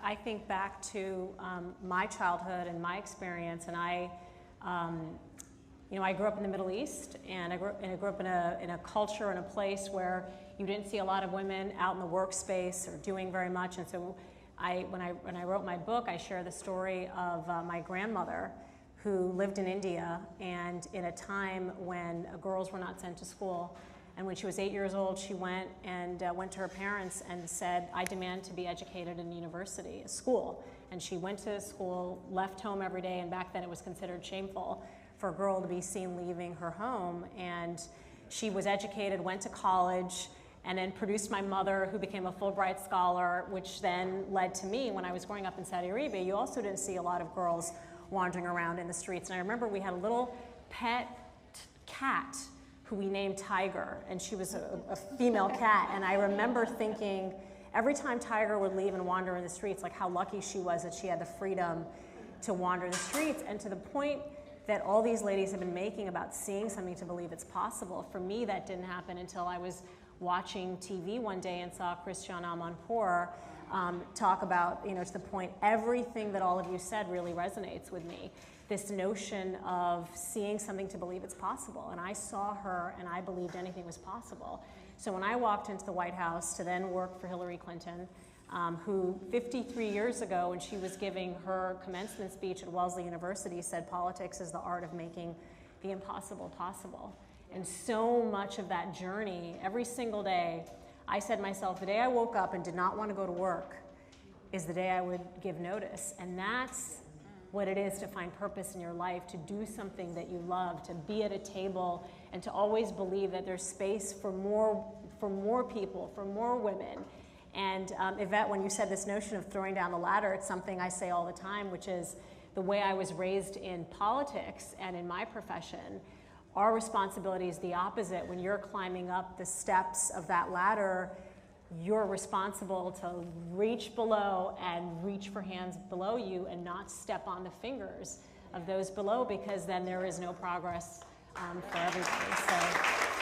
I think back to my childhood and my experience, and I grew up in the Middle East, and I grew up in a culture and a place where you didn't see a lot of women out in the workspace or doing very much. And so when I wrote my book, I share the story of my grandmother who lived in India, and in a time when girls were not sent to school. And when she was 8 years old, she went to her parents and said, "I demand to be educated in university, school." And she went to school, left home every day, and back then it was considered shameful for a girl to be seen leaving her home. And she was educated, went to college, and then produced my mother, who became a Fulbright scholar, which then led to me. When I was growing up in Saudi Arabia, you also didn't see a lot of girls wandering around in the streets. And I remember we had a little pet cat who we named Tiger, and she was a female cat. And I remember thinking, every time Tiger would leave and wander in the streets, like how lucky she was that she had the freedom to wander the streets. And to the point that all these ladies have been making about seeing something to believe it's possible, for me that didn't happen until I was watching TV one day and saw Christiane Amanpour talk about, to the point, everything that all of you said really resonates with me. This notion of seeing something to believe it's possible. And I saw her and I believed anything was possible. So when I walked into the White House to then work for Hillary Clinton, who 53 years ago, when she was giving her commencement speech at Wellesley University, said politics is the art of making the impossible possible. And so much of that journey, every single day, I said to myself, the day I woke up and did not want to go to work is the day I would give notice. And that's what it is to find purpose in your life, to do something that you love, to be at a table, and to always believe that there's space for more people, for more women. And Yvette, when you said this notion of throwing down the ladder, it's something I say all the time, which is the way I was raised in politics and in my profession. Our responsibility is the opposite. When you're climbing up the steps of that ladder, you're responsible to reach below and reach for hands below you and not step on the fingers of those below, because then there is no progress for everybody. So.